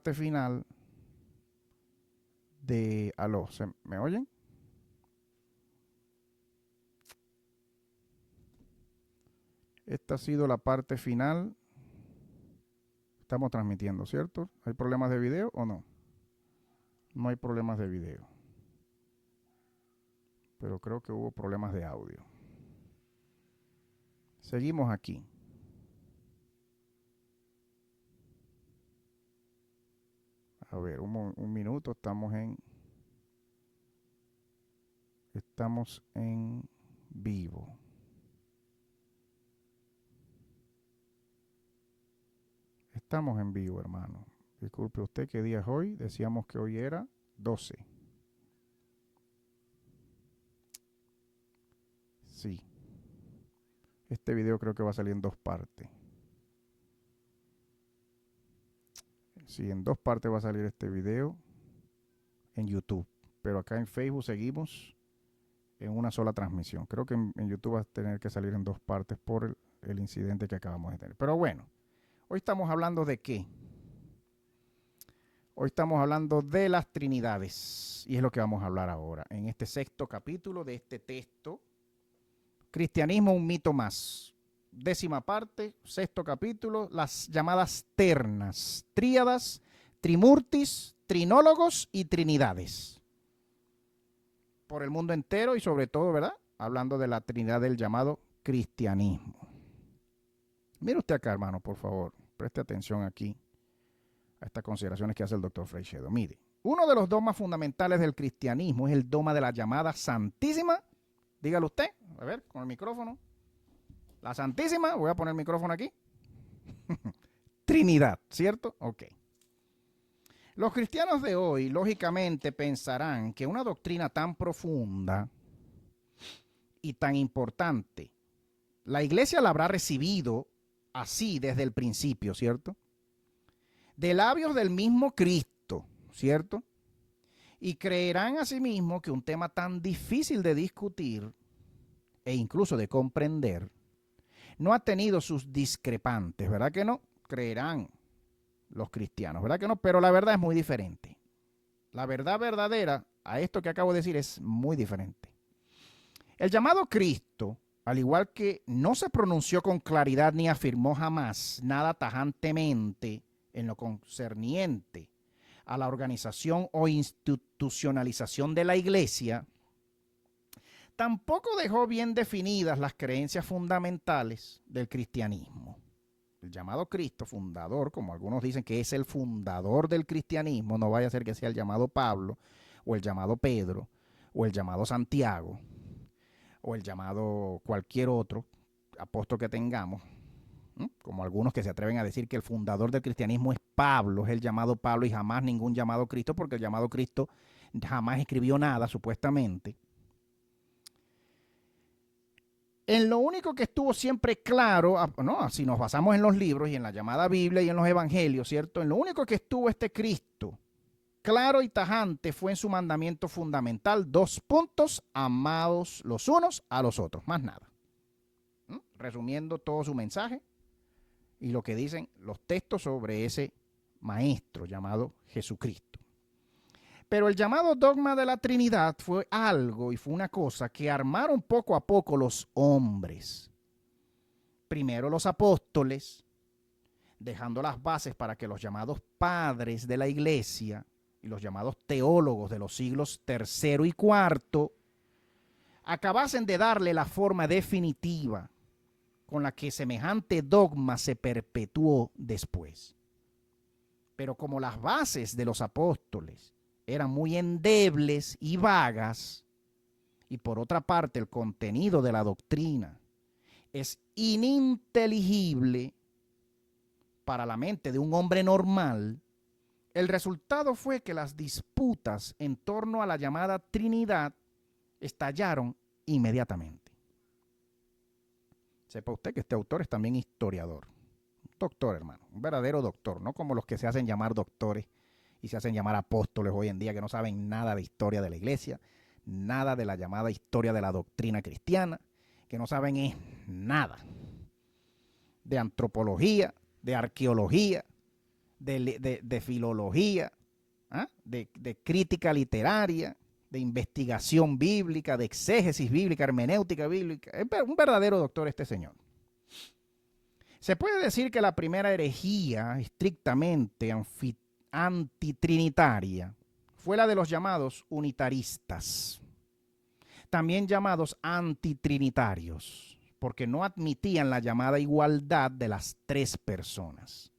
Final de aló, ¿me oyen? Esta ha sido la parte final. Estamos transmitiendo, ¿cierto? ¿Hay problemas de video o no? No hay problemas de video, pero creo que hubo problemas de audio. Seguimos aquí. A ver, un minuto, estamos en vivo. Estamos en vivo, hermano. Disculpe usted, ¿qué día es hoy? Decíamos que hoy era 12. Sí. Este video creo que va a salir en dos partes. Sí, en dos partes va a salir este video en YouTube. Pero acá en Facebook seguimos en una sola transmisión. Creo que en YouTube va a tener que salir en dos partes por el incidente que acabamos de tener. Pero bueno, hoy estamos hablando de ¿qué? Hoy estamos hablando de las Trinidades. Y es lo que vamos a hablar ahora. En este sexto capítulo de este texto, Cristianismo, un mito más. Décima parte, sexto capítulo, las llamadas ternas, tríadas, trimurtis, trinólogos y trinidades. Por el mundo entero y sobre todo, ¿verdad? Hablando de la Trinidad del llamado cristianismo. Mire usted acá, hermano, por favor. Preste atención aquí a estas consideraciones que hace el doctor Freixedo. Mire, uno de los dogmas fundamentales del cristianismo es el dogma de la llamada Santísima. Dígalo usted, a ver, con el micrófono. La Santísima, voy a poner el micrófono aquí. Trinidad, ¿cierto? Ok. Los cristianos de hoy, lógicamente, pensarán que una doctrina tan profunda y tan importante, la iglesia la habrá recibido así desde el principio, ¿cierto? De labios del mismo Cristo, ¿cierto? Y creerán asimismo que un tema tan difícil de discutir e incluso de comprender no ha tenido sus discrepantes, ¿verdad que no? Creerán los cristianos, ¿verdad que no? Pero la verdad es muy diferente. La verdad verdadera a esto que acabo de decir es muy diferente. El llamado Cristo, al igual que no se pronunció con claridad ni afirmó jamás nada tajantemente en lo concerniente a la organización o institucionalización de la iglesia, tampoco dejó bien definidas las creencias fundamentales del cristianismo. El llamado Cristo, fundador, como algunos dicen que es el fundador del cristianismo, no vaya a ser que sea el llamado Pablo, o el llamado Pedro, o el llamado Santiago, o el llamado cualquier otro apóstol que tengamos, ¿no? Como algunos que se atreven a decir que el fundador del cristianismo es Pablo, es el llamado Pablo y jamás ningún llamado Cristo, porque el llamado Cristo jamás escribió nada, supuestamente. En lo único que estuvo siempre claro, ¿no? Si nos basamos en los libros y en la llamada Biblia y en los evangelios, ¿cierto? En lo único que estuvo este Cristo claro y tajante fue en su mandamiento fundamental, 2 puntos, amados los unos a los otros, más nada. Resumiendo todo su mensaje y lo que dicen los textos sobre ese maestro llamado Jesucristo. Pero el llamado dogma de la Trinidad fue algo y fue una cosa que armaron poco a poco los hombres. Primero los apóstoles, dejando las bases para que los llamados padres de la iglesia y los llamados teólogos de los siglos III y IV acabasen de darle la forma definitiva con la que semejante dogma se perpetuó después. Pero como las bases de los apóstoles eran muy endebles y vagas, y por otra parte el contenido de la doctrina es ininteligible para la mente de un hombre normal, el resultado fue que las disputas en torno a la llamada Trinidad estallaron inmediatamente. Sepa usted que este autor es también historiador. Doctor, hermano, un verdadero doctor, no como los que se hacen llamar doctores y se hacen llamar apóstoles hoy en día, que no saben nada de historia de la iglesia, nada de la llamada historia de la doctrina cristiana, que no saben nada de antropología, de arqueología, de filología, ¿ah? de crítica literaria, de investigación bíblica, de exégesis bíblica, hermenéutica bíblica. Es un verdadero doctor este señor. Se puede decir que la primera herejía estrictamente antitrinitaria fue la de los llamados unitaristas, también llamados antitrinitarios, porque no admitían la llamada igualdad de las tres personas,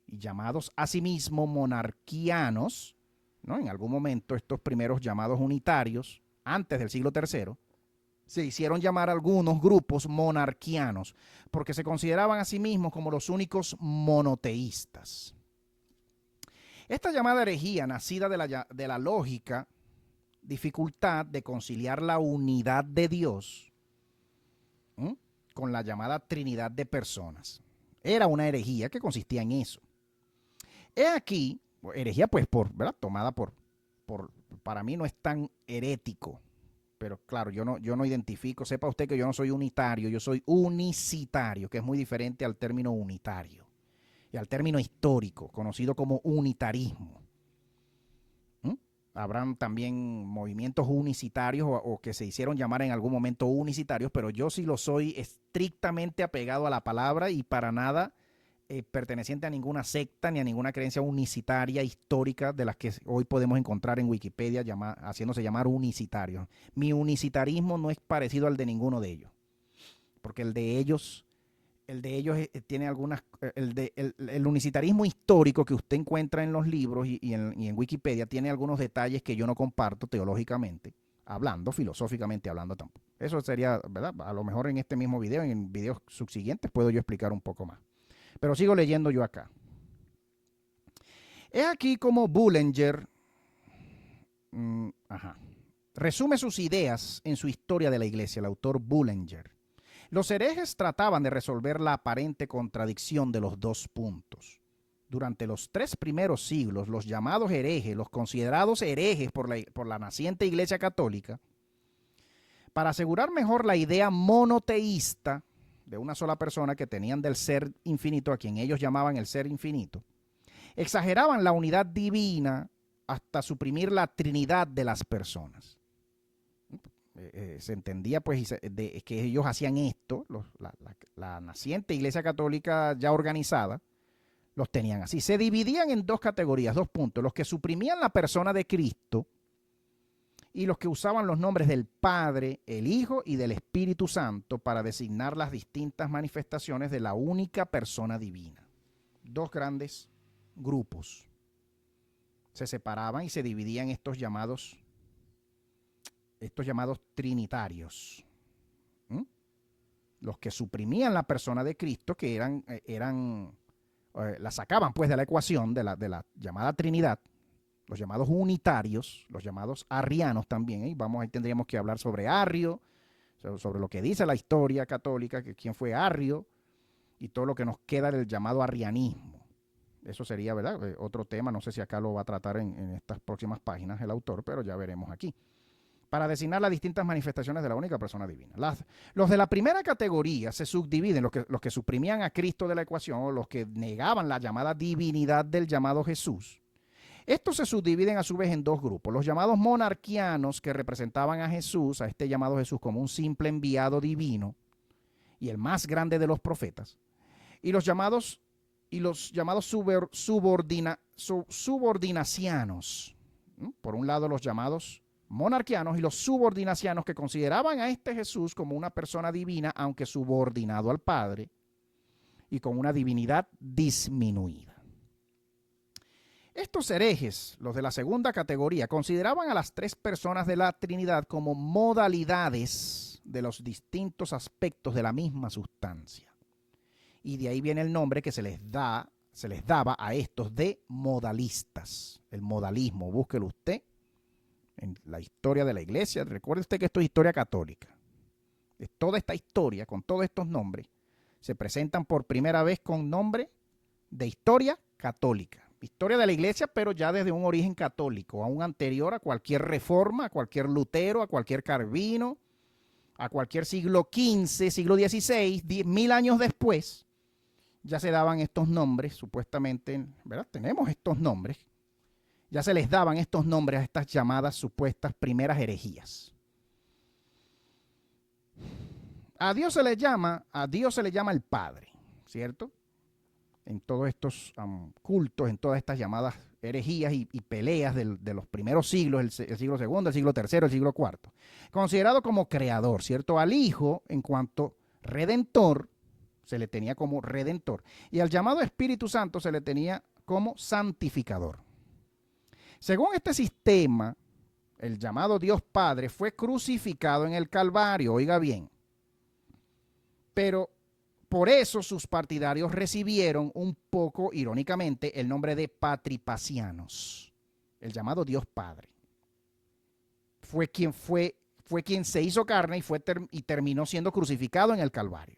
y llamados asimismo monarquianos, ¿no? En algún momento estos primeros llamados unitarios, antes del siglo III, se hicieron llamar algunos grupos monarquianos, porque se consideraban a sí mismos como los únicos monoteístas. Esta llamada herejía, nacida de la lógica dificultad de conciliar la unidad de Dios con la llamada Trinidad de personas. Era una herejía que consistía en eso. He aquí, herejía pues ¿verdad? Tomada para mí no es tan herético, pero claro, yo no identifico, sepa usted que yo no soy unitario, yo soy unicitario, que es muy diferente al término unitario y al término histórico, conocido como unitarismo. Habrán también movimientos unicitarios o que se hicieron llamar en algún momento unicitarios, pero yo sí lo soy estrictamente apegado a la palabra y para nada perteneciente a ninguna secta ni a ninguna creencia unicitaria histórica de las que hoy podemos encontrar en Wikipedia haciéndose llamar unicitarios. Mi unicitarismo no es parecido al de ninguno de ellos, porque el de ellos tiene algunas, el unicitarismo histórico que usted encuentra en los libros y en Wikipedia tiene algunos detalles que yo no comparto teológicamente, filosóficamente hablando tampoco. Eso sería, ¿verdad? A lo mejor en este mismo video, en videos subsiguientes puedo yo explicar un poco más. Pero sigo leyendo yo acá. Es aquí como Bullinger resume sus ideas en su historia de la iglesia, el autor Bullinger. Los herejes trataban de resolver la aparente contradicción de los dos puntos. Durante los 3 primeros siglos, los llamados herejes, los considerados herejes por la naciente Iglesia Católica, para asegurar mejor la idea monoteísta de una sola persona que tenían del ser infinito, a quien ellos llamaban el ser infinito, exageraban la unidad divina hasta suprimir la trinidad de las personas. Se entendía pues que ellos hacían esto, la naciente Iglesia Católica ya organizada, los tenían así. Se dividían en 2 categorías, 2 puntos, los que suprimían la persona de Cristo y los que usaban los nombres del Padre, el Hijo y del Espíritu Santo para designar las distintas manifestaciones de la única persona divina. 2 grandes grupos. Se separaban y se dividían estos llamados trinitarios. Los que suprimían la persona de Cristo, que la sacaban pues de la ecuación de la llamada Trinidad, los llamados unitarios, los llamados arrianos también. Ahí tendríamos que hablar sobre Arrio, sobre lo que dice la historia católica, que quién fue Arrio, y todo lo que nos queda del llamado arrianismo. Eso sería, ¿verdad? Otro tema, no sé si acá lo va a tratar en estas próximas páginas el autor, pero ya veremos aquí. Para designar las distintas manifestaciones de la única persona divina. Los de la primera categoría se subdividen, los que suprimían a Cristo de la ecuación, o los que negaban la llamada divinidad del llamado Jesús. Estos se subdividen a su vez en 2 grupos. Los llamados monarquianos, que representaban a Jesús, a este llamado Jesús, como un simple enviado divino y el más grande de los profetas. Y los llamados subordinacianos. Por un lado, los llamados monarquianos y los subordinacianos, que consideraban a este Jesús como una persona divina, aunque subordinado al Padre y con una divinidad disminuida. Estos herejes, los de la segunda categoría, consideraban a las 3 personas de la Trinidad como modalidades de los distintos aspectos de la misma sustancia. Y de ahí viene el nombre que se les daba a estos de modalistas. El modalismo, búsquelo usted en la historia de la iglesia. Recuerde usted que esto es historia católica. Toda esta historia, con todos estos nombres, se presentan por primera vez con nombre de historia católica. Historia de la iglesia, pero ya desde un origen católico, aún anterior a cualquier reforma, a cualquier Lutero, a cualquier Calvino, a cualquier siglo XV, siglo XVI, 1000 años después. ya se daban estos nombres, supuestamente, ¿verdad? Tenemos estos nombres, ya se les daban estos nombres a estas llamadas supuestas primeras herejías. A Dios se le llama el Padre, ¿cierto? En todos estos cultos, en todas estas llamadas herejías y peleas de los primeros siglos, el siglo segundo, el siglo tercero, el siglo cuarto. Considerado como creador, ¿cierto? Al Hijo, en cuanto redentor, se le tenía como redentor. Y al llamado Espíritu Santo se le tenía como santificador. Según este sistema, el llamado Dios Padre fue crucificado en el Calvario, oiga bien. Pero por eso sus partidarios recibieron un poco, irónicamente, el nombre de patripasianos, el llamado Dios Padre. Fue quien se hizo carne y terminó siendo crucificado en el Calvario.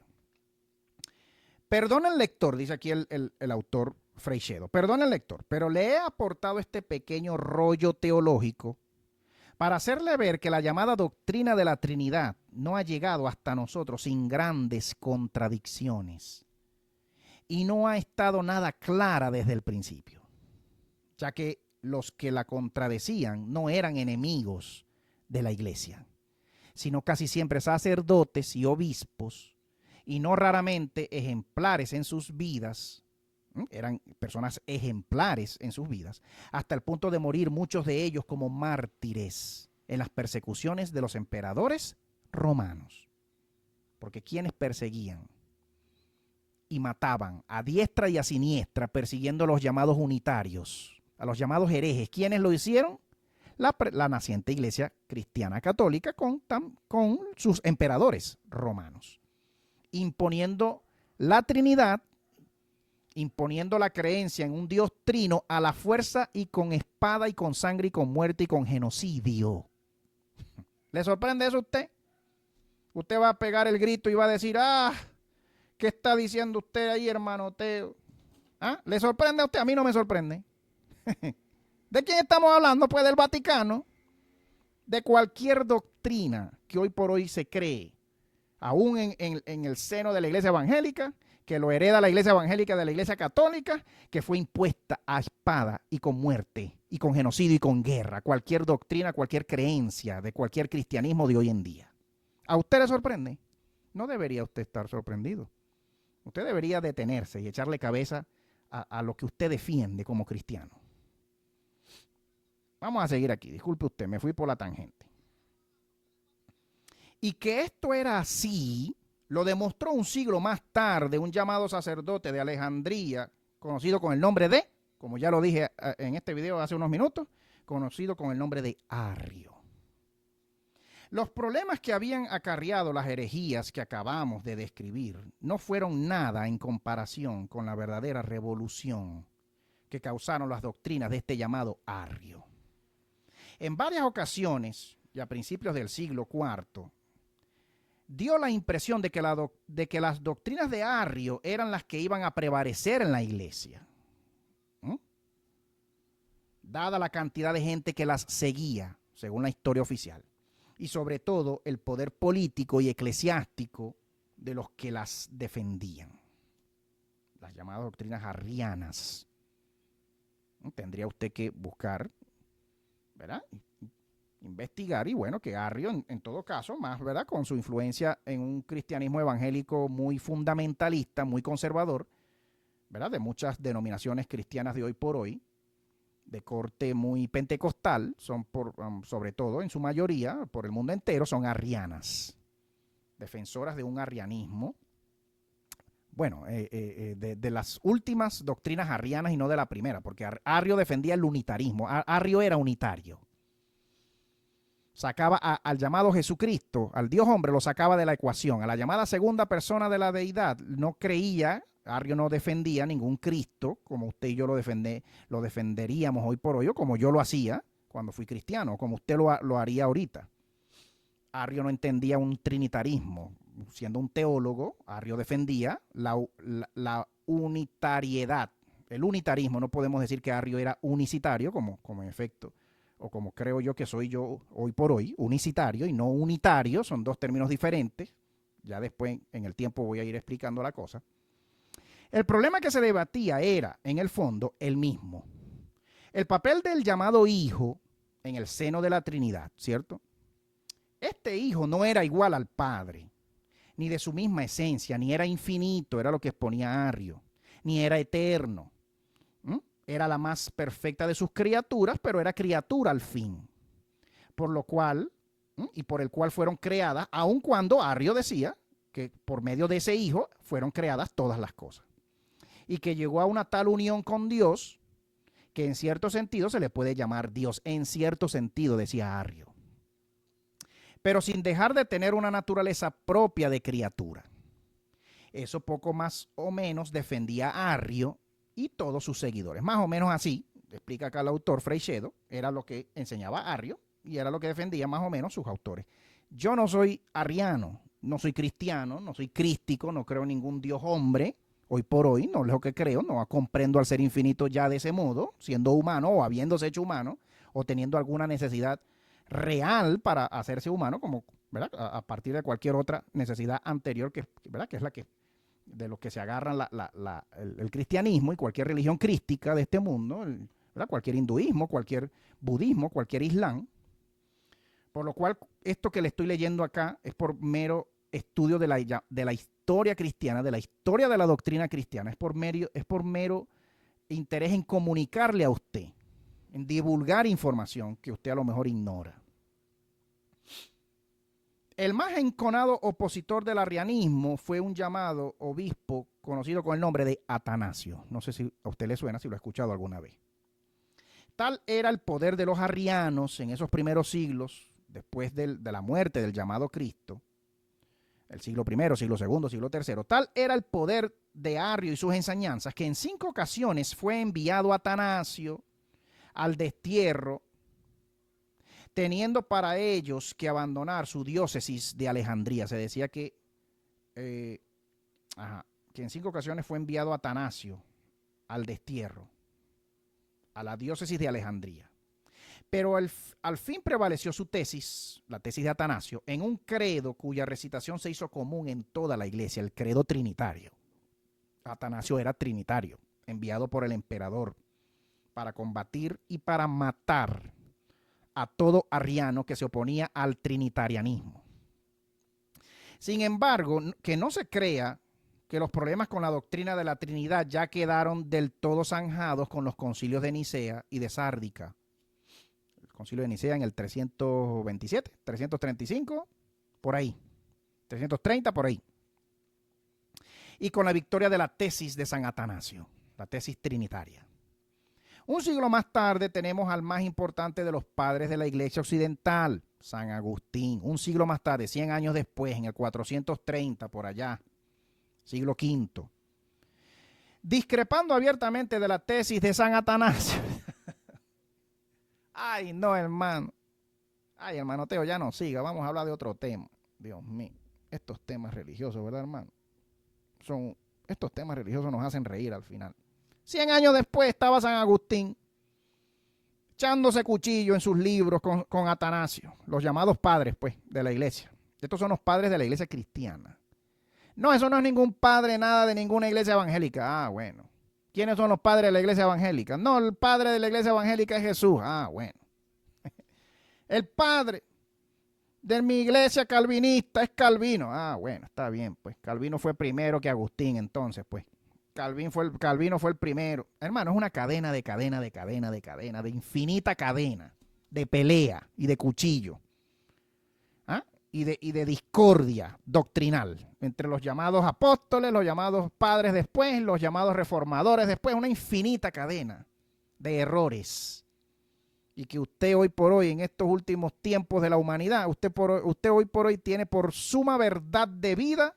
Perdona el lector, dice aquí el autor Freixedo, perdona el lector, pero le he aportado este pequeño rollo teológico para hacerle ver que la llamada doctrina de la Trinidad no ha llegado hasta nosotros sin grandes contradicciones y no ha estado nada clara desde el principio, ya que los que la contradecían no eran enemigos de la iglesia, sino casi siempre sacerdotes y obispos, y no raramente ejemplares en sus vidas. Eran personas ejemplares en sus vidas, hasta el punto de morir muchos de ellos como mártires en las persecuciones de los emperadores romanos. Porque quienes perseguían y mataban a diestra y a siniestra, persiguiendo a los llamados unitarios, a los llamados herejes, ¿quiénes lo hicieron? La naciente iglesia cristiana católica con sus emperadores romanos, imponiendo la Trinidad, imponiendo la creencia en un Dios trino a la fuerza y con espada y con sangre y con muerte y con genocidio. ¿Le sorprende eso a usted? Usted va a pegar el grito y va a decir, ¿qué está diciendo usted ahí, hermano Teo? ¿Le sorprende a usted? A mí no me sorprende. ¿De quién estamos hablando? Pues del Vaticano. De cualquier doctrina que hoy por hoy se cree, aún en el seno de la iglesia evangélica, que lo hereda la iglesia evangélica de la iglesia católica, que fue impuesta a espada y con muerte y con genocidio y con guerra. Cualquier doctrina, cualquier creencia de cualquier cristianismo de hoy en día. ¿A usted le sorprende? No debería usted estar sorprendido. Usted debería detenerse y echarle cabeza a lo que usted defiende como cristiano. Vamos a seguir aquí. Disculpe usted, me fui por la tangente. Y que esto era así, lo demostró un siglo más tarde un llamado sacerdote de Alejandría, conocido con el nombre de, como ya lo dije en este video hace unos minutos, conocido con el nombre de Arrio. Los problemas que habían acarreado las herejías que acabamos de describir no fueron nada en comparación con la verdadera revolución que causaron las doctrinas de este llamado Arrio. En varias ocasiones, y a principios del siglo IV, dio la impresión de que las doctrinas de Arrio eran las que iban a prevalecer en la iglesia, dada la cantidad de gente que las seguía, según la historia oficial, y sobre todo el poder político y eclesiástico de los que las defendían, las llamadas doctrinas arrianas. Tendría usted que buscar, ¿verdad?, investigar, y bueno, que Arrio en todo caso, más, ¿verdad?, con su influencia en un cristianismo evangélico muy fundamentalista, muy conservador, ¿verdad?, de muchas denominaciones cristianas de hoy por hoy, de corte muy pentecostal, son sobre todo en su mayoría, por el mundo entero, son arrianas, defensoras de un arrianismo, bueno, de las últimas doctrinas arrianas y no de la primera, porque Arrio defendía el unitarismo. Arrio era unitario. Sacaba al llamado Jesucristo, al Dios hombre, lo sacaba de la ecuación. A la llamada segunda persona de la deidad no creía, Arrio no defendía ningún Cristo, como usted y yo lo defenderíamos hoy por hoy, o como yo lo hacía cuando fui cristiano, como usted lo haría ahorita. Arrio no entendía un trinitarismo. Siendo un teólogo, Arrio defendía la unitariedad, el unitarismo. No podemos decir que Arrio era unicitario, como en efecto, o como creo yo que soy yo hoy por hoy, unicitario y no unitario, son dos términos diferentes. Ya después, en el tiempo, voy a ir explicando la cosa. El problema que se debatía era, en el fondo, el mismo. El papel del llamado hijo en el seno de la Trinidad, ¿cierto? Este hijo no era igual al Padre, ni de su misma esencia, ni era infinito, era lo que exponía Arrio, ni era eterno. Era la más perfecta de sus criaturas, pero era criatura al fin. Por lo cual, y por el cual fueron creadas, aun cuando Arrio decía que por medio de ese hijo fueron creadas todas las cosas. Y que llegó a una tal unión con Dios que en cierto sentido se le puede llamar Dios, en cierto sentido, decía Arrio. Pero sin dejar de tener una naturaleza propia de criatura. Eso poco más o menos defendía a Arrio y todos sus seguidores. Más o menos así, explica acá el autor Freixedo, era lo que enseñaba Arrio y era lo que defendía más o menos sus autores. Yo no soy arriano, no soy cristiano, no soy crístico, no creo en ningún Dios hombre. Hoy por hoy no es lo que creo, no comprendo al ser infinito ya de ese modo, siendo humano o habiéndose hecho humano o teniendo alguna necesidad real para hacerse humano, como, ¿verdad? A partir de cualquier otra necesidad anterior, que, ¿verdad? Que es la que de los que se agarran el cristianismo y cualquier religión crística de este mundo, ¿verdad? Cualquier hinduismo, cualquier budismo, cualquier islam. Por lo cual, esto que le estoy leyendo acá es por mero estudio de la historia cristiana, de la historia de la doctrina cristiana, es por mero interés en comunicarle a usted, en divulgar información que usted a lo mejor ignora. El más enconado opositor del arrianismo fue un llamado obispo conocido con el nombre de Atanasio. No sé si a usted le suena, si lo ha escuchado alguna vez. Tal era el poder de los arrianos en esos primeros siglos, después de la muerte del llamado Cristo, el siglo I, siglo II, siglo III. Tal era el poder de Arrio y sus enseñanzas que en 5 ocasiones fue enviado Atanasio al destierro, teniendo para ellos que abandonar su diócesis de Alejandría. Se decía que en 5 ocasiones fue enviado Atanasio al destierro, a la diócesis de Alejandría. Pero al fin prevaleció su tesis, la tesis de Atanasio, en un credo cuya recitación se hizo común en toda la iglesia, el credo trinitario. Atanasio era trinitario, enviado por el emperador para combatir y para matar a todo arriano que se oponía al trinitarianismo. Sin embargo, que no se crea que los problemas con la doctrina de la Trinidad ya quedaron del todo zanjados con los concilios de Nicea y de Sárdica. El concilio de Nicea en el 327, 335, por ahí, 330, por ahí. Y con la victoria de la tesis de San Atanasio, la tesis trinitaria. Un siglo más tarde tenemos al más importante de los padres de la Iglesia Occidental, San Agustín. Un siglo más tarde, 100 años después, en el 430, por allá, siglo V. Discrepando abiertamente de la tesis de San Atanasio. Ay, no, hermano. Ay, hermano Teo, ya no siga. Vamos a hablar de otro tema. Dios mío, estos temas religiosos, ¿verdad, hermano? Estos temas religiosos nos hacen reír al final. 100 años después estaba San Agustín echándose cuchillo en sus libros con Atanasio, los llamados padres, pues, de la iglesia. Estos son los padres de la iglesia cristiana. No, eso no es ningún padre, nada de ninguna iglesia evangélica. Ah, bueno. ¿Quiénes son los padres de la iglesia evangélica? No, el padre de la iglesia evangélica es Jesús. Ah, bueno. El padre de mi iglesia calvinista es Calvino. Ah, bueno, está bien, pues. Calvino fue primero que Agustín, entonces, pues. Calvino fue el primero. Hermano, es una cadena, de infinita cadena, de pelea y de cuchillo. ¿Ah? Y de discordia doctrinal entre los llamados apóstoles, los llamados padres después, los llamados reformadores después, una infinita cadena de errores. Y que usted hoy por hoy, en estos últimos tiempos de la humanidad, usted hoy por hoy tiene por suma verdad de vida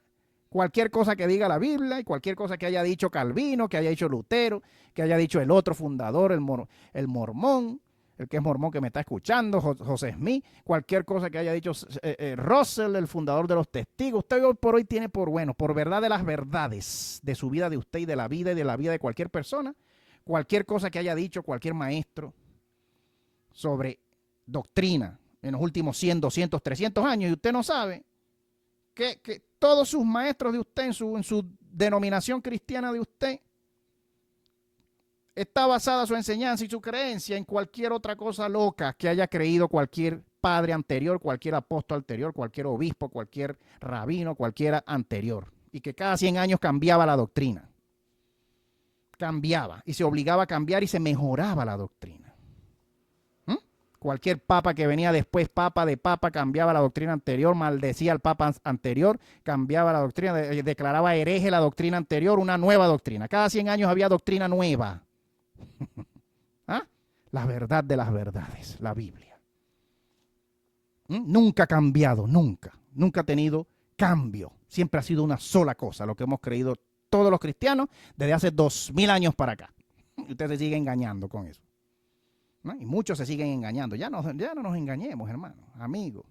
cualquier cosa que diga la Biblia y cualquier cosa que haya dicho Calvino, que haya dicho Lutero, que haya dicho el otro fundador, el mormón, el que es mormón que me está escuchando, José Smith, cualquier cosa que haya dicho Russell, el fundador de los testigos. Usted hoy por hoy tiene por verdad de las verdades de su vida, de usted y de la vida de cualquier persona, cualquier cosa que haya dicho cualquier maestro sobre doctrina en los últimos 100, 200, 300 años, y usted no sabe que todos sus maestros de usted en su denominación cristiana de usted está basada su enseñanza y su creencia en cualquier otra cosa loca que haya creído cualquier padre anterior, cualquier apóstol anterior, cualquier obispo, cualquier rabino, cualquiera anterior. Y que cada 100 años cambiaba la doctrina. Cambiaba y se obligaba a cambiar y se mejoraba la doctrina. Cualquier papa que venía después, papa de papa, cambiaba la doctrina anterior, maldecía al papa anterior, cambiaba la doctrina, declaraba hereje la doctrina anterior, una nueva doctrina. Cada 100 años había doctrina nueva. ¿Ah? La verdad de las verdades, la Biblia. Nunca ha cambiado, nunca ha tenido cambio. Siempre ha sido una sola cosa, lo que hemos creído todos los cristianos desde hace 2000 años para acá. Y usted se sigue engañando con eso. ¿No? Y muchos se siguen engañando. Ya no nos engañemos, hermano, amigos.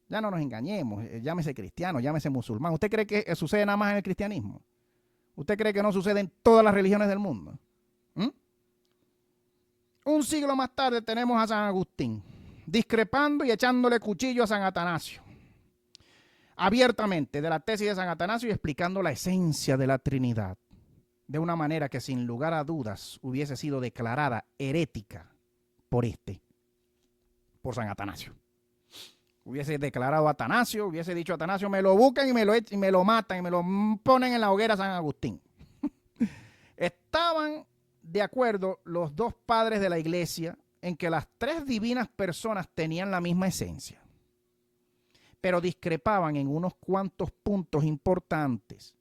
Ya no nos engañemos. Llámese cristiano, llámese musulmán. ¿Usted cree que sucede nada más en el cristianismo? ¿Usted cree que no sucede en todas las religiones del mundo? Un siglo más tarde tenemos a San Agustín discrepando y echándole cuchillo a San Atanasio. Abiertamente de la tesis de San Atanasio y explicando la esencia de la Trinidad de una manera que sin lugar a dudas hubiese sido declarada herética por San Atanasio. Hubiese declarado a Atanasio, hubiese dicho a Atanasio, me lo buscan y me lo matan y me lo ponen en la hoguera San Agustín. Estaban de acuerdo los dos padres de la iglesia en que las tres divinas personas tenían la misma esencia, pero discrepaban en unos cuantos puntos importantes.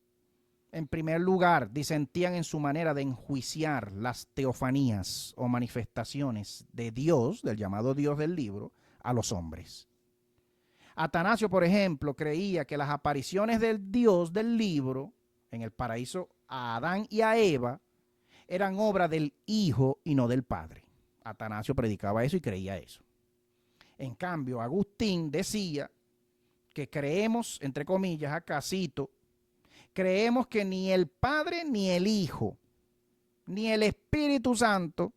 En primer lugar, disentían en su manera de enjuiciar las teofanías o manifestaciones de Dios, del llamado Dios del libro, a los hombres. Atanasio, por ejemplo, creía que las apariciones del Dios del libro en el paraíso a Adán y a Eva eran obra del Hijo y no del Padre. Atanasio predicaba eso y creía eso. En cambio, Agustín decía que creemos, entre comillas, acá cito, creemos que ni el Padre, ni el Hijo, ni el Espíritu Santo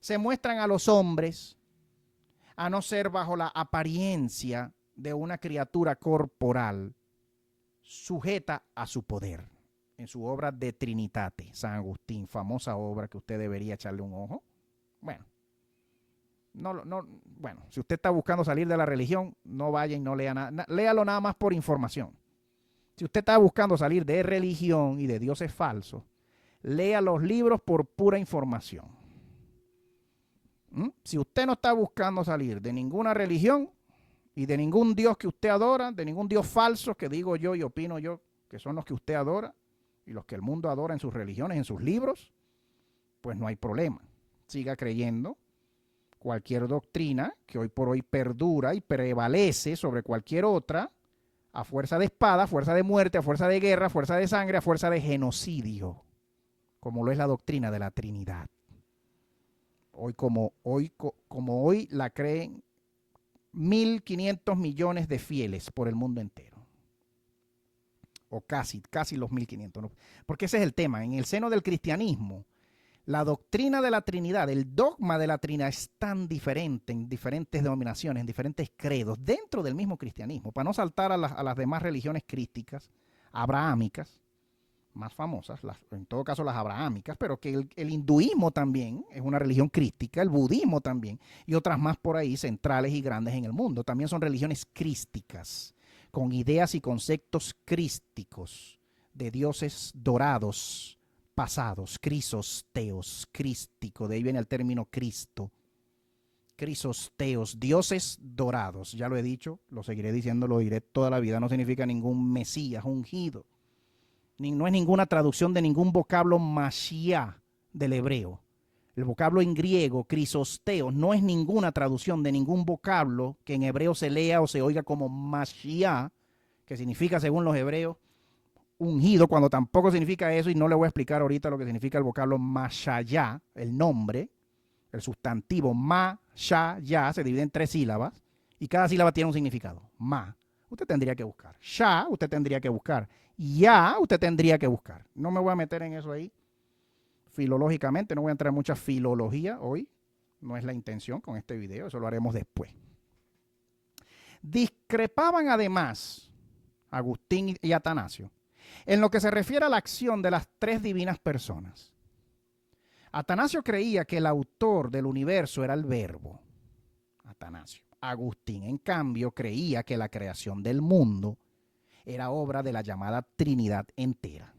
se muestran a los hombres a no ser bajo la apariencia de una criatura corporal sujeta a su poder. En su obra De Trinitate, San Agustín, famosa obra que usted debería echarle un ojo. Bueno, bueno, si usted está buscando salir de la religión, no vaya y no lea nada. Léalo nada más por información. Si usted está buscando salir de religión y de dioses falsos, lea los libros por pura información. Si usted no está buscando salir de ninguna religión y de ningún Dios que usted adora, de ningún Dios falso que digo yo y opino yo que son los que usted adora y los que el mundo adora en sus religiones, en sus libros, pues no hay problema. Siga creyendo cualquier doctrina que hoy por hoy perdura y prevalece sobre cualquier otra a fuerza de espada, a fuerza de muerte, a fuerza de guerra, a fuerza de sangre, a fuerza de genocidio, como lo es la doctrina de la Trinidad. Como hoy la creen 1.500 millones de fieles por el mundo entero. O casi los 1.500. ¿No? Porque ese es el tema. En el seno del cristianismo, la doctrina de la Trinidad, el dogma de la Trinidad es tan diferente en diferentes denominaciones, en diferentes credos, dentro del mismo cristianismo, para no saltar a las demás religiones crísticas, abrahámicas, más famosas, en todo caso las abrahámicas, pero que el hinduismo también es una religión crística, el budismo también, y otras más por ahí centrales y grandes en el mundo, también son religiones crísticas, con ideas y conceptos crísticos, de dioses dorados, pasados, crisosteos, crístico, de ahí viene el término Cristo, crisosteos, dioses dorados, ya lo he dicho, lo seguiré diciendo, lo diré toda la vida, no significa ningún mesías ungido, no es ninguna traducción de ningún vocablo Mashiach del hebreo. El vocablo en griego, crisosteos, no es ninguna traducción de ningún vocablo que en hebreo se lea o se oiga como Mashiach, que significa, según los hebreos, ungido, cuando tampoco significa eso, y no le voy a explicar ahorita lo que significa el vocablo Mashayah, el nombre, el sustantivo Mashayah, se divide en 3 sílabas, y cada sílaba tiene un significado. Ma, usted tendría que buscar. Shah, usted tendría que buscar. Ya, usted tendría que buscar. No me voy a meter en eso ahí filológicamente, no voy a entrar en mucha filología hoy, no es la intención con este video, eso lo haremos después. Discrepaban además Agustín y Atanasio En lo que se refiere a la acción de las tres divinas personas, Atanasio creía que el autor del universo era el Verbo. Atanasio. Agustín, en cambio, creía que la creación del mundo era obra de la llamada Trinidad entera.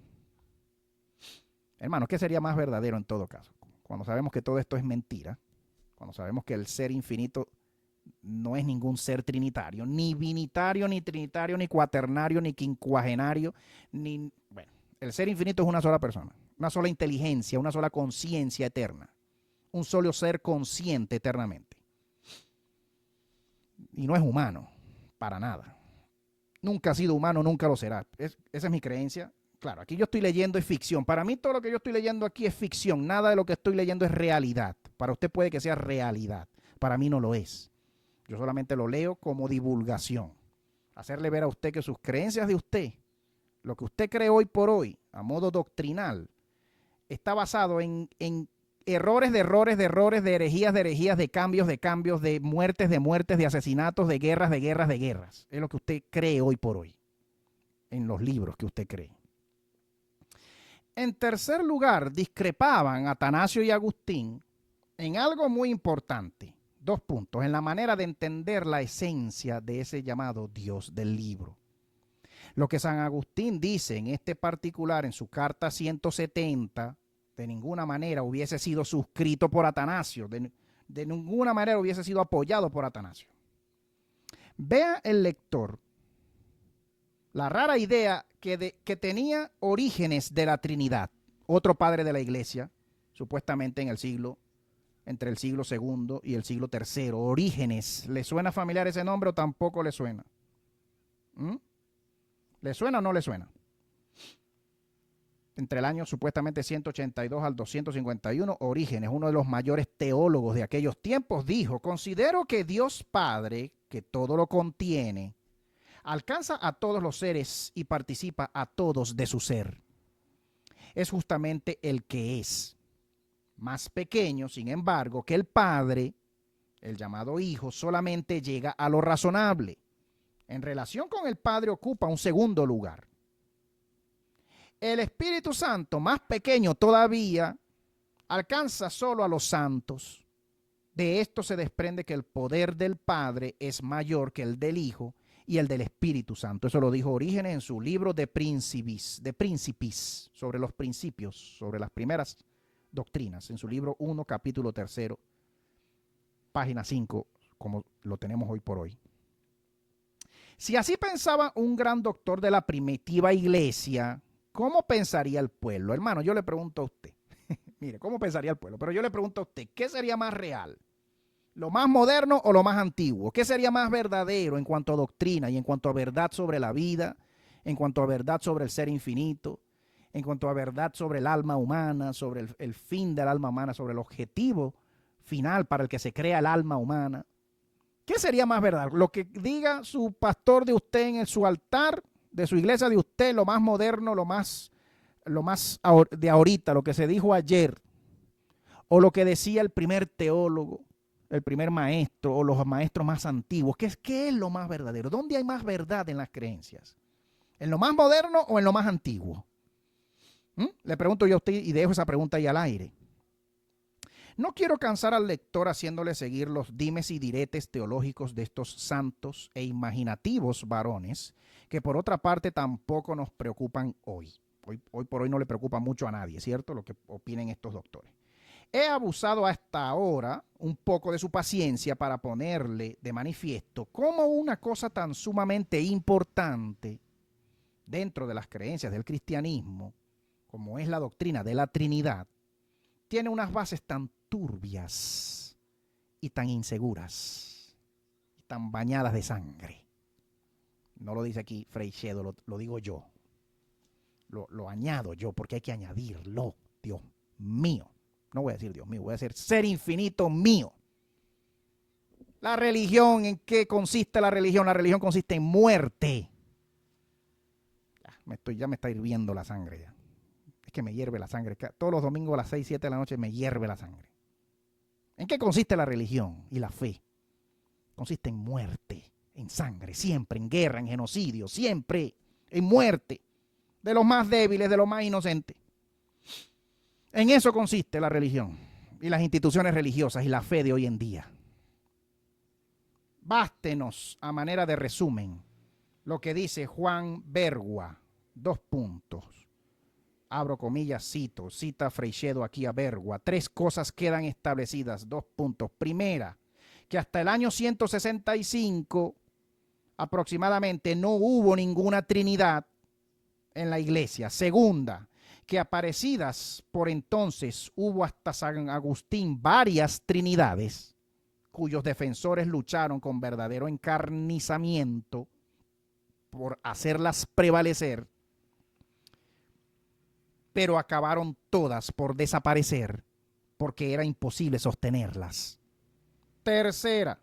Hermano, ¿qué sería más verdadero en todo caso? Cuando sabemos que todo esto es mentira, cuando sabemos que el ser infinito no es ningún ser trinitario, ni binitario, ni trinitario, ni cuaternario, ni quincuagenario, ni... Bueno, el ser infinito es una sola persona, una sola inteligencia, una sola conciencia eterna, un solo ser consciente eternamente. Y no es humano, para nada. Nunca ha sido humano, nunca lo será. Esa es mi creencia. Claro, aquí yo estoy leyendo es ficción. Para mí todo lo que yo estoy leyendo aquí es ficción. Nada de lo que estoy leyendo es realidad. Para usted puede que sea realidad. Para mí no lo es. Yo solamente lo leo como divulgación. Hacerle ver a usted que sus creencias de usted, lo que usted cree hoy por hoy, a modo doctrinal, está basado en errores, de herejías, de cambios, de muertes, de asesinatos, de guerras. Es lo que usted cree hoy por hoy, en los libros que usted cree. En tercer lugar, discrepaban Atanasio y Agustín en algo muy importante. 2 puntos, en la manera de entender la esencia de ese llamado Dios del libro. Lo que San Agustín dice en este particular, en su carta 170, de ninguna manera hubiese sido suscrito por Atanasio, de ninguna manera hubiese sido apoyado por Atanasio. Vea el lector la rara idea que tenía Orígenes de la Trinidad, otro padre de la iglesia, supuestamente entre el siglo II y el siglo III. Orígenes, ¿le suena familiar ese nombre o tampoco le suena? ¿Le suena o no le suena? Entre el año supuestamente 182 al 251, Orígenes, uno de los mayores teólogos de aquellos tiempos, dijo: considero que Dios Padre, que todo lo contiene, alcanza a todos los seres y participa a todos de su ser. Es justamente el que es. Más pequeño, sin embargo, que el Padre, el llamado Hijo, solamente llega a lo razonable. En relación con el Padre ocupa un segundo lugar. El Espíritu Santo, más pequeño todavía, alcanza solo a los santos. De esto se desprende que el poder del Padre es mayor que el del Hijo y el del Espíritu Santo. Eso lo dijo Orígenes en su libro de Principis, sobre los principios, sobre las primeras doctrinas, en su libro 1, capítulo 3, página 5, como lo tenemos hoy por hoy. Si así pensaba un gran doctor de la primitiva iglesia, ¿cómo pensaría el pueblo? Hermano, yo le pregunto a usted, mire, ¿cómo pensaría el pueblo? Pero yo le pregunto a usted, ¿qué sería más real? ¿Lo más moderno o lo más antiguo? ¿Qué sería más verdadero en cuanto a doctrina y en cuanto a verdad sobre la vida, en cuanto a verdad sobre el ser infinito, en cuanto a verdad sobre el alma humana, sobre el fin del alma humana, sobre el objetivo final para el que se crea el alma humana? ¿Qué sería más verdad? Lo que diga su pastor de usted en su altar, de su iglesia de usted, lo más moderno, lo más de ahorita, lo que se dijo ayer, o lo que decía el primer teólogo, el primer maestro, o los maestros más antiguos. ¿Qué es lo más verdadero? ¿Dónde hay más verdad en las creencias? ¿En lo más moderno o en lo más antiguo? Le pregunto yo a usted y dejo esa pregunta ahí al aire. No quiero cansar al lector haciéndole seguir los dimes y diretes teológicos de estos santos e imaginativos varones, que por otra parte tampoco nos preocupan hoy. Hoy por hoy no le preocupa mucho a nadie, ¿cierto? Lo que opinen estos doctores. He abusado hasta ahora un poco de su paciencia para ponerle de manifiesto cómo una cosa tan sumamente importante dentro de las creencias del cristianismo, como es la doctrina de la Trinidad, tiene unas bases tan turbias y tan inseguras y tan bañadas de sangre. No lo dice aquí Freixedo, lo digo yo. Lo añado yo porque hay que añadirlo. Dios mío. No voy a decir Dios mío, voy a decir ser infinito mío. La religión, ¿en qué consiste la religión? La religión consiste en muerte. Ya me está hirviendo la sangre ya. Es que me hierve la sangre. Todos los domingos a las 6, 7 de la noche me hierve la sangre. ¿En qué consiste la religión y la fe? Consiste en muerte, en sangre, siempre, en guerra, en genocidio, siempre, en muerte. de los más débiles, de los más inocentes. En eso consiste la religión y las instituciones religiosas y la fe de hoy en día. Bástenos, a manera de resumen, lo que dice Juan Bergua, 2 puntos. Abro comillas, cita Freixedo aquí a Bergua. 3 cosas quedan establecidas, 2 puntos. Primera, que hasta el año 165 aproximadamente no hubo ninguna Trinidad en la iglesia. Segunda, que aparecidas por entonces hubo hasta San Agustín varias Trinidades, cuyos defensores lucharon con verdadero encarnizamiento por hacerlas prevalecer, pero acabaron todas por desaparecer porque era imposible sostenerlas. Tercera,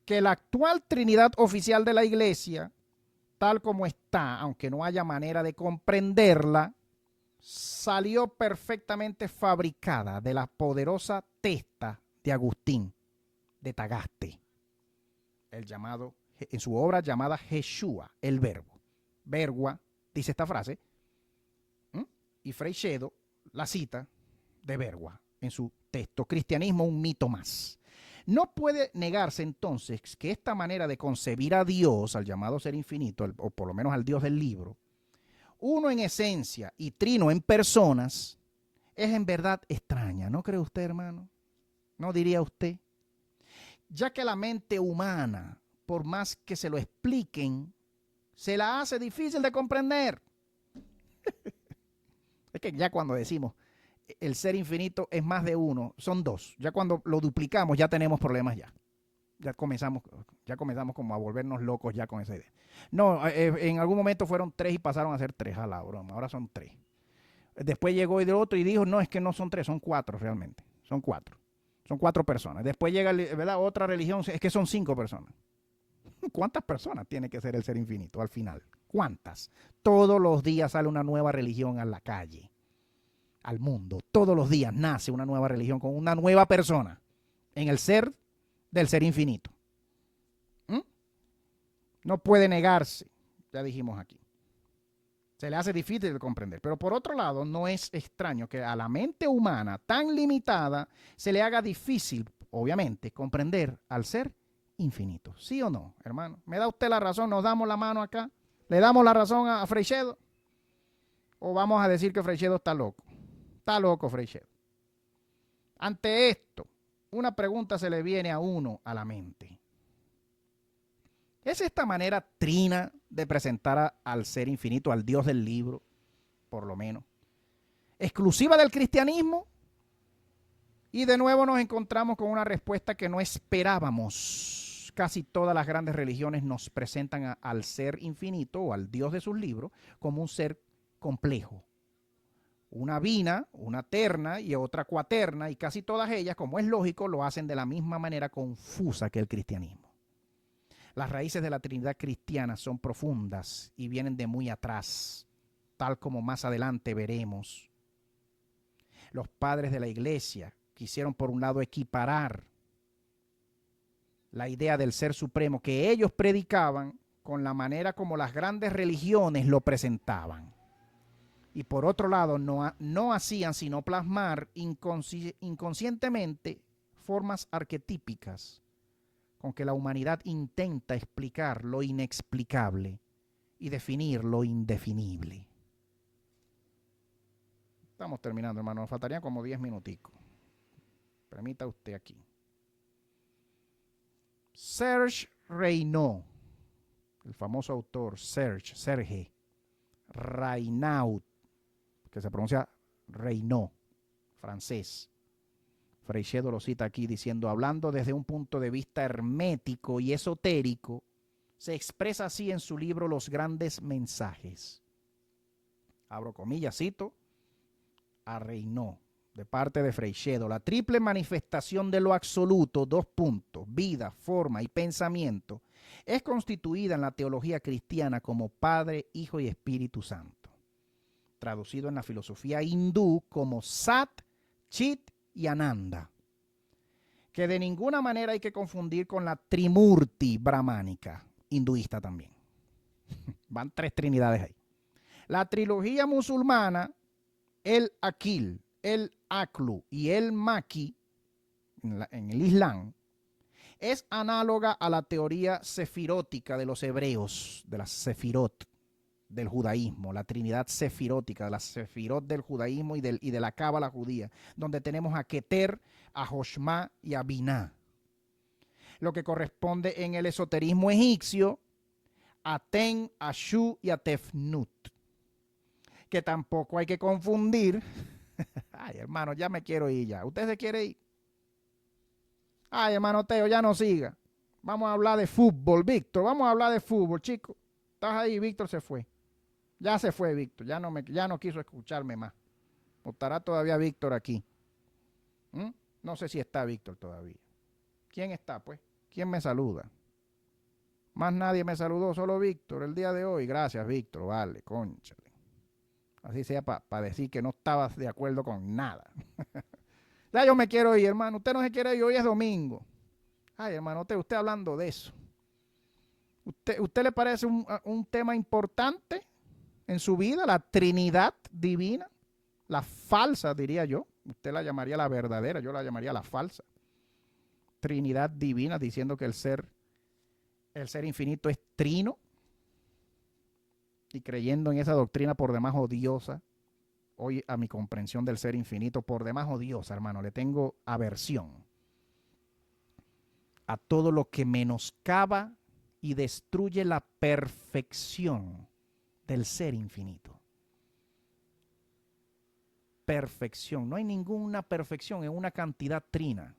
que la actual Trinidad oficial de la Iglesia, tal como está, aunque no haya manera de comprenderla, salió perfectamente fabricada de la poderosa testa de Agustín de Tagaste, el llamado, en su obra llamada Yeshua, el Verbo. Bergua dice esta frase, y Freixedo la cita de Bergua en su texto Cristianismo, un mito más. No puede negarse entonces que esta manera de concebir a Dios, al llamado ser infinito, o por lo menos al Dios del libro, uno en esencia y trino en personas, es en verdad extraña. ¿No cree usted, hermano? ¿No diría usted? Ya que la mente humana, por más que se lo expliquen, se la hace difícil de comprender. Es que ya cuando decimos el ser infinito es más de uno, son 2. Ya cuando lo duplicamos ya tenemos problemas ya. Ya comenzamos como a volvernos locos ya con esa idea. No, en algún momento fueron 3 y pasaron a ser 3 a la broma. Ahora son 3. Después llegó el otro y dijo, no, es que no son 3, son 4 realmente. Son 4. Son 4 personas. Después llega, ¿verdad?, otra religión, es que son 5 personas. ¿Cuántas personas tiene que ser el ser infinito al final? ¿Cuántas? Todos los días sale una nueva religión a la calle, al mundo. Todos los días nace una nueva religión con una nueva persona en el ser del ser infinito. No puede negarse, ya dijimos aquí. Se le hace difícil de comprender. Pero por otro lado, no es extraño que a la mente humana tan limitada se le haga difícil, obviamente, comprender al ser infinito. ¿Sí o no, hermano? ¿Me da usted la razón? ¿Nos damos la mano acá? ¿Le damos la razón a Freixedo? ¿O vamos a decir que Freixedo está loco? Está loco Freixedo. Ante esto, una pregunta se le viene a uno a la mente. ¿Es esta manera trina de presentar al ser infinito, al Dios del libro, por lo menos, exclusiva del cristianismo? Y de nuevo nos encontramos con una respuesta que no esperábamos. Casi todas las grandes religiones nos presentan al ser infinito o al Dios de sus libros como un ser complejo. Una bina, una terna y otra cuaterna, y casi todas ellas, como es lógico, lo hacen de la misma manera confusa que el cristianismo. Las raíces de la Trinidad cristiana son profundas y vienen de muy atrás, tal como más adelante veremos. Los padres de la iglesia quisieron por un lado equiparar la idea del ser supremo que ellos predicaban con la manera como las grandes religiones lo presentaban. Y por otro lado no hacían sino plasmar inconscientemente formas arquetípicas con que la humanidad intenta explicar lo inexplicable y definir lo indefinible. Estamos terminando, hermano. Nos faltarían como 10 minuticos. Permita usted aquí. Serge Raynaud, el famoso autor Serge Raynaud, que se pronuncia Raynaud, francés. Freixedo lo cita aquí diciendo, hablando desde un punto de vista hermético y esotérico, se expresa así en su libro Los Grandes Mensajes. Abro comillas, cito a Raynaud, de parte de Freixedo, la triple manifestación de lo absoluto, 2 puntos, vida, forma y pensamiento, es constituida en la teología cristiana como Padre, Hijo y Espíritu Santo, traducido en la filosofía hindú como Sat, Chit y Ananda, que de ninguna manera hay que confundir con la Trimurti brahmánica, hinduista también. Van 3 trinidades ahí. La trilogía musulmana, el Akil, el Aklu y el Maki, en el Islam, es análoga a la teoría sefirótica de los hebreos, de las sefirot del judaísmo, la trinidad sefirótica, de las sefirot del judaísmo y de la cábala judía, donde tenemos a Keter, a Joshma y a Binah. Lo que corresponde en el esoterismo egipcio a Ten, a Shu y a Tefnut, que tampoco hay que confundir. Ay, hermano, ya me quiero ir ya. ¿Usted se quiere ir? Ay, hermano Teo, ya no siga. Vamos a hablar de fútbol, Víctor. Vamos a hablar de fútbol, chico. Estás ahí, Víctor se fue. Ya se fue, Víctor. Ya no quiso escucharme más. ¿O estará todavía Víctor aquí? No sé si está Víctor todavía. ¿Quién está, pues? ¿Quién me saluda? Más nadie me saludó, solo Víctor el día de hoy. Gracias, Víctor. Vale, cónchale. Así sea para decir que no estabas de acuerdo con nada. Ya yo me quiero ir, hermano. Usted no se quiere ir, hoy es domingo. Ay, hermano, usted hablando de eso. ¿Usted le parece un tema importante en su vida? La Trinidad divina. La falsa, diría yo. Usted la llamaría la verdadera, yo la llamaría la falsa. Trinidad divina, diciendo que el ser infinito es trino. Y creyendo en esa doctrina por demás odiosa. Hoy a mi comprensión del ser infinito, por demás odiosa, hermano, le tengo aversión a todo lo que menoscaba y destruye la perfección del ser infinito. Perfección. No hay ninguna perfección en una cantidad trina.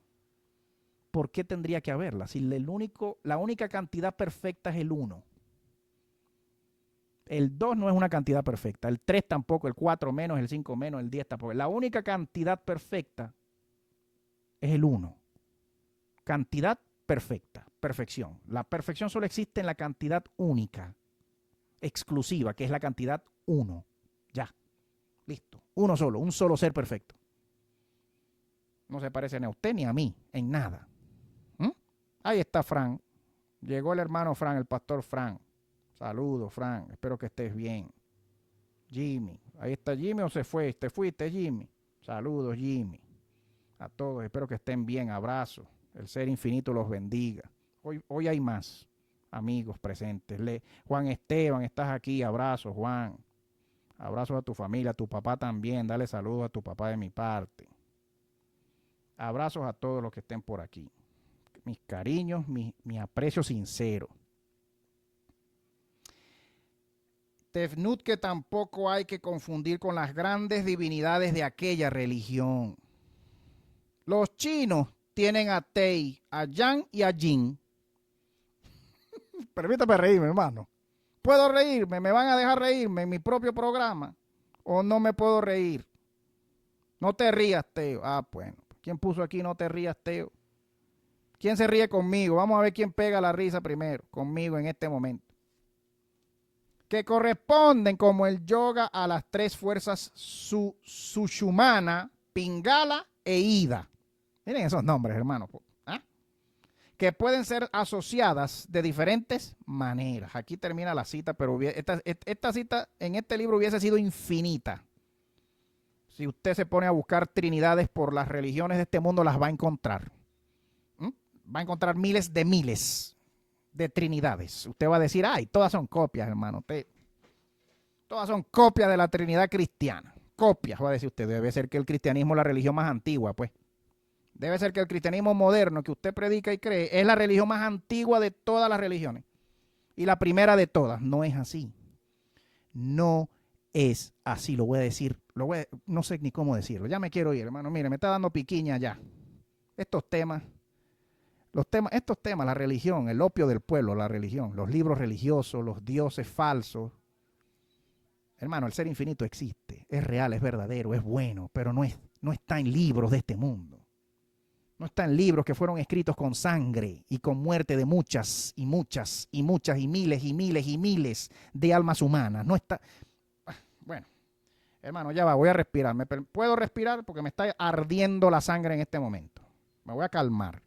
¿Por qué tendría que haberla? Si la única cantidad perfecta es el 1. El 2 no es una cantidad perfecta, el 3 tampoco, el 4 menos, el 5 menos, el 10 tampoco. La única cantidad perfecta es el 1. Cantidad perfecta, perfección. La perfección solo existe en la cantidad única, exclusiva, que es la cantidad 1. Ya, listo. Uno solo, un solo ser perfecto. No se parece ni a usted ni a mí, en nada. Ahí está Fran. Llegó el hermano Fran, el pastor Fran. Saludos, Fran. Espero que estés bien. Jimmy. Ahí está Jimmy o se fue. ¿Te fuiste, Jimmy? Saludos, Jimmy. A todos. Espero que estén bien. Abrazos. El ser infinito los bendiga. Hoy hay más amigos presentes. Juan Esteban, estás aquí. Abrazos, Juan. Abrazos a tu familia, a tu papá también. Dale saludos a tu papá de mi parte. Abrazos a todos los que estén por aquí. Mis cariños, mi aprecio sincero. Tefnut, que tampoco hay que confundir con las grandes divinidades de aquella religión. Los chinos tienen a Tei, a Yang y a Jin. Permítame reírme, hermano. ¿Puedo reírme? ¿Me van a dejar reírme en mi propio programa? ¿O no me puedo reír? No te rías, Teo. Ah, bueno. ¿Quién puso aquí no te rías, Teo? ¿Quién se ríe conmigo? Vamos a ver quién pega la risa primero conmigo en este momento. Que corresponden como el yoga a las tres fuerzas Sushumana, Pingala e Ida. Miren esos nombres, hermano. ¿Ah? Que pueden ser asociadas de diferentes maneras. Aquí termina la cita, pero esta cita en este libro hubiese sido infinita. Si usted se pone a buscar trinidades por las religiones de este mundo, las va a encontrar. Va a encontrar miles de trinidades. Usted va a decir, ay, todas son copias, hermano. Todas son copias de la Trinidad cristiana. Copias, va a decir usted. Debe ser que el cristianismo es la religión más antigua, pues. Debe ser que el cristianismo moderno que usted predica y cree es la religión más antigua de todas las religiones. Y la primera de todas. No es así. No es así. Lo voy a decir. No sé ni cómo decirlo. Ya me quiero ir, hermano. Mire, me está dando piquiña ya. Estos temas, la religión, el opio del pueblo, la religión, los libros religiosos, los dioses falsos. Hermano, el ser infinito existe, es real, es verdadero, es bueno, pero no está en libros de este mundo. No está en libros que fueron escritos con sangre y con muerte de muchas y muchas y muchas y miles y miles y miles de almas humanas. No está. Bueno, hermano, ya va, voy a respirar. ¿Puedo respirar? Porque me está ardiendo la sangre en este momento. Me voy a calmar.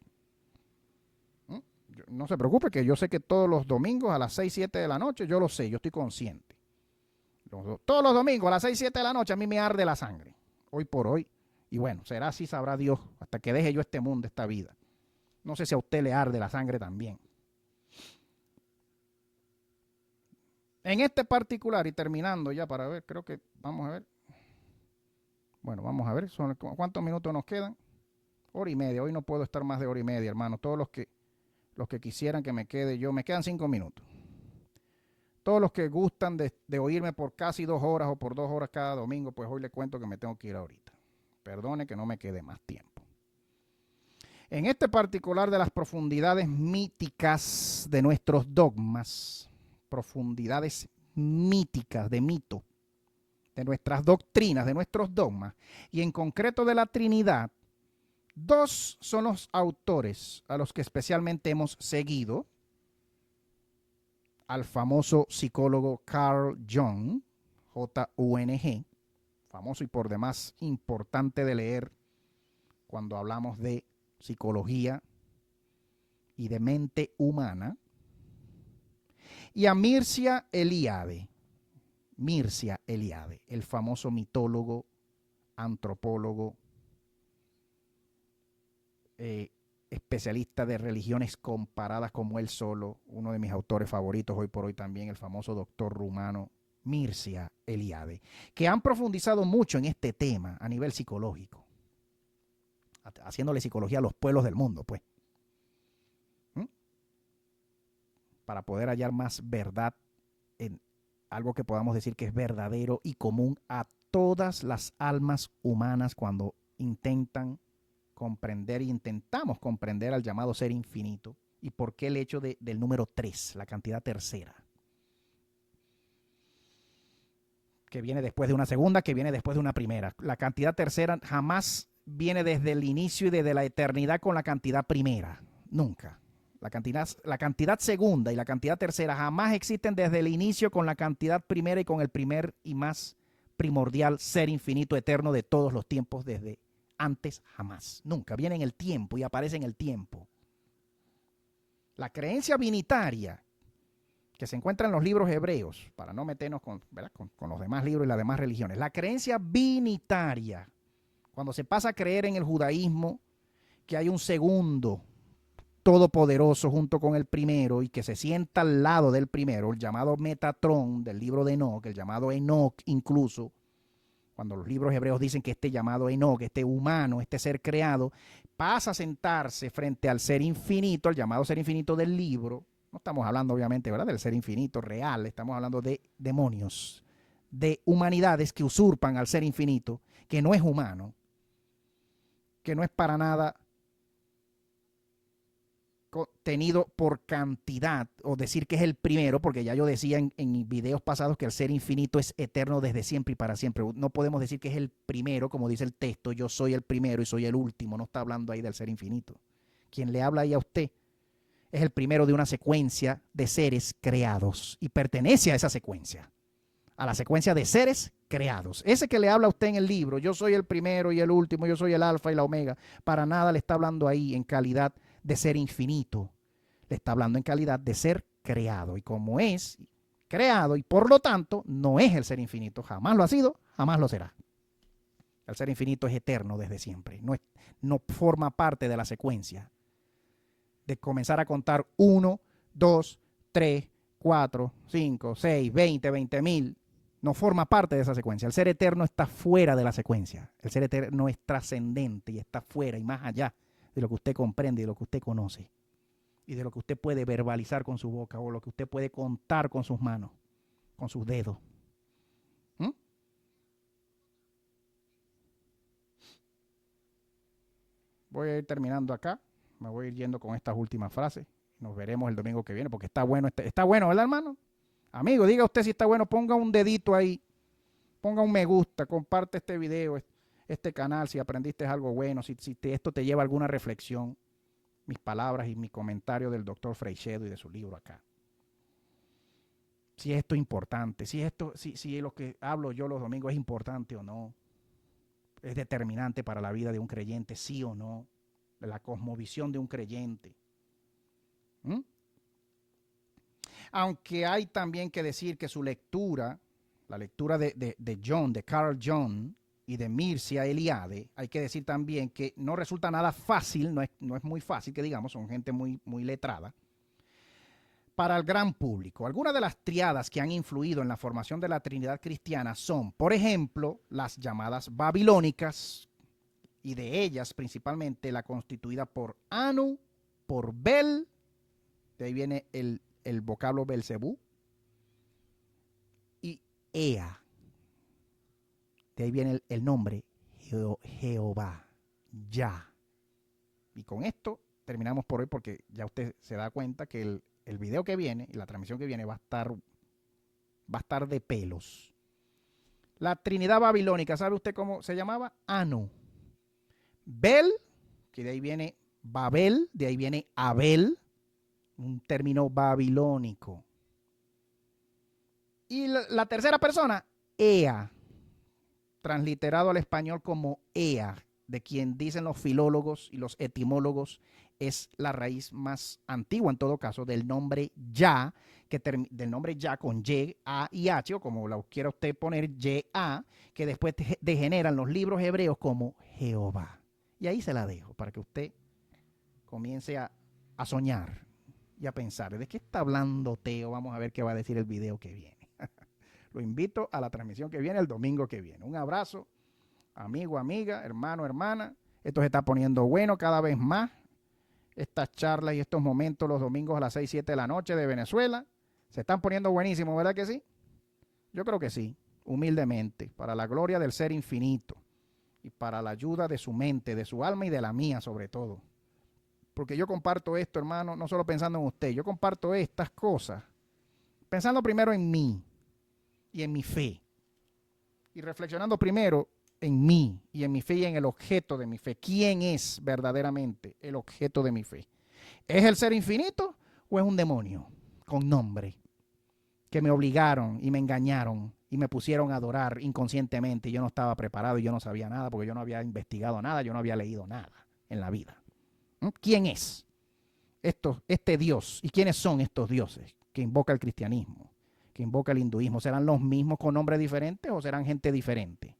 No se preocupe, que yo sé que todos los domingos a las 6, 7 de la noche, yo lo sé, yo estoy consciente. Todos los domingos a las 6, 7 de la noche a mí me arde la sangre. Hoy por hoy. Y bueno, será así, sabrá Dios, hasta que deje yo este mundo, esta vida. No sé si a usted le arde la sangre también. En este particular, y terminando ya para ver, creo que vamos a ver. Bueno, vamos a ver, ¿cuántos minutos nos quedan? Hora y media. Hoy no puedo estar más de hora y media, hermano. Todos los que quisieran que me quede yo, me quedan 5 minutos. Todos los que gustan de oírme por casi 2 horas o por 2 horas cada domingo, pues hoy les cuento que me tengo que ir ahorita. Perdone que no me quede más tiempo. En este particular de las profundidades míticas de nuestros dogmas, profundidades míticas de mito, de nuestras doctrinas, de nuestros dogmas, y en concreto de la Trinidad, 2 son los autores a los que especialmente hemos seguido: al famoso psicólogo Carl Jung, Jung, famoso y por demás importante de leer cuando hablamos de psicología y de mente humana, y a Mircea Eliade, el famoso mitólogo, antropólogo, especialista de religiones comparadas como él solo, uno de mis autores favoritos hoy por hoy también, el famoso doctor rumano Mircea Eliade, que han profundizado mucho en este tema a nivel psicológico, haciéndole psicología a los pueblos del mundo, pues, para poder hallar más verdad en algo que podamos decir que es verdadero y común a todas las almas humanas cuando intentan comprender y intentamos comprender al llamado ser infinito. ¿Y por qué el hecho del número 3, la cantidad tercera? Que viene después de una segunda, que viene después de una primera. La cantidad tercera jamás viene desde el inicio y desde la eternidad con la cantidad primera. Nunca. La cantidad segunda y la cantidad tercera jamás existen desde el inicio con la cantidad primera y con el primer y más primordial ser infinito eterno de todos los tiempos, desde antes jamás. Nunca. Viene en el tiempo y aparece en el tiempo. La creencia binitaria que se encuentra en los libros hebreos, para no meternos con los demás libros y las demás religiones, la creencia binitaria, cuando se pasa a creer en el judaísmo que hay un segundo todopoderoso junto con el primero y que se sienta al lado del primero, el llamado Metatrón del libro de Enoch, el llamado Enoch incluso, cuando los libros hebreos dicen que este llamado Enoch, este humano, este ser creado, pasa a sentarse frente al ser infinito, el llamado ser infinito del libro. No estamos hablando obviamente, ¿verdad?, del ser infinito real, estamos hablando de demonios, de humanidades que usurpan al ser infinito, que no es humano, que no es para nada tenido por cantidad, o decir que es el primero, porque ya yo decía en videos pasados que el ser infinito es eterno desde siempre y para siempre. No podemos decir que es el primero, como dice el texto, yo soy el primero y soy el último. No está hablando ahí del ser infinito. Quien le habla ahí a usted es el primero de una secuencia de seres creados y pertenece a esa secuencia, a la secuencia de seres creados. Ese que le habla a usted en el libro, yo soy el primero y el último, yo soy el alfa y la omega, para nada le está hablando ahí en calidad de ser infinito. Le está hablando en calidad de ser creado. Y como es creado y por lo tanto no es el ser infinito, jamás lo ha sido, jamás lo será. El ser infinito es eterno desde siempre. No forma parte de la secuencia de comenzar a contar 1, 2, 3, 4, 5, 6, 20, 20.000. No forma parte de esa secuencia. El ser eterno está fuera de la secuencia. El ser eterno es trascendente y está fuera y más allá de lo que usted comprende, de lo que usted conoce y de lo que usted puede verbalizar con su boca o lo que usted puede contar con sus manos, con sus dedos. Voy a ir terminando acá. Me voy a ir yendo con estas últimas frases. Nos veremos el domingo que viene porque está bueno. Está bueno, ¿verdad, hermano? Amigo, diga usted si está bueno. Ponga un dedito ahí. Ponga un me gusta. Comparte este video, este canal, si aprendiste algo bueno, si esto te lleva a alguna reflexión. Mis palabras y mi comentario del doctor Freixedo y de su libro acá. Si esto es importante, si lo que hablo yo los domingos es importante o no. Es determinante para la vida de un creyente, sí o no. La cosmovisión de un creyente. Aunque hay también que decir que su lectura la lectura de John, de Carl John y de Mircea Eliade, hay que decir también que no resulta nada fácil, no es muy fácil que digamos, son gente muy, muy letrada, para el gran público. Algunas de las triadas que han influido en la formación de la Trinidad cristiana son, por ejemplo, las llamadas babilónicas, y de ellas principalmente la constituida por Anu, por Bel, de ahí viene el vocablo Belcebú, y Ea, de ahí viene el nombre Jehová, Ya. Y con esto terminamos por hoy, porque ya usted se da cuenta que el video que viene y la transmisión que viene va a estar de pelos. La Trinidad babilónica, ¿sabe usted cómo se llamaba? Anu. Bel, que de ahí viene Babel, de ahí viene Abel, un término babilónico. Y la tercera persona, Ea, transliterado al español como Ea, de quien dicen los filólogos y los etimólogos es la raíz más antigua en todo caso del nombre Ya, del nombre Ya con Y, A y H, o como lo quiera usted poner, Y-A, que después degeneran los libros hebreos como Jehová. Y ahí se la dejo para que usted comience a soñar y a pensar, ¿de qué está hablando Teo? Vamos a ver qué va a decir el video que viene. Lo invito a la transmisión que viene el domingo que viene. Un abrazo, amigo, amiga, hermano, hermana. Esto se está poniendo bueno cada vez más. Estas charlas y estos momentos los domingos a las 6, 7 de la noche de Venezuela se están poniendo buenísimos, ¿verdad que sí? Yo creo que sí, humildemente, para la gloria del Ser Infinito y para la ayuda de su mente, de su alma y de la mía sobre todo. Porque yo comparto esto, hermano, no solo pensando en usted, yo comparto estas cosas pensando primero en mí y en mi fe, y reflexionando primero en mí y en mi fe y en el objeto de mi fe. ¿Quién es verdaderamente el objeto de mi fe? ¿Es el Ser Infinito o es un demonio con nombre que me obligaron y me engañaron y me pusieron a adorar inconscientemente y yo no estaba preparado y yo no sabía nada porque yo no había investigado nada, yo no había leído nada en la vida? ¿Quién es este Dios y quiénes son estos dioses que invoca el cristianismo, que invoca el hinduismo? ¿Serán los mismos con nombres diferentes o serán gente diferente?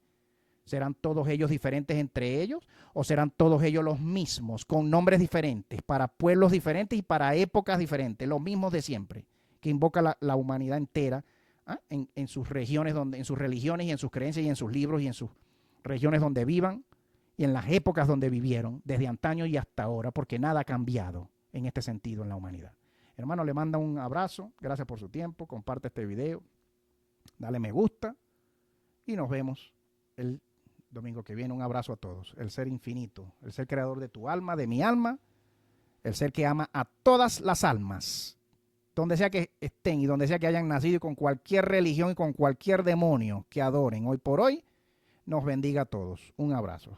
¿Serán todos ellos diferentes entre ellos o serán todos ellos los mismos con nombres diferentes para pueblos diferentes y para épocas diferentes, los mismos de siempre, que invoca la humanidad entera en sus regiones, en sus religiones y en sus creencias y en sus libros y en sus regiones donde vivan y en las épocas donde vivieron, desde antaño y hasta ahora, porque nada ha cambiado en este sentido en la humanidad? Hermano, le manda un abrazo, gracias por su tiempo, comparte este video, dale me gusta y nos vemos el domingo que viene. Un abrazo a todos. El Ser Infinito, el Ser creador de tu alma, de mi alma, el Ser que ama a todas las almas, donde sea que estén y donde sea que hayan nacido, y con cualquier religión y con cualquier demonio que adoren hoy por hoy, nos bendiga a todos. Un abrazo.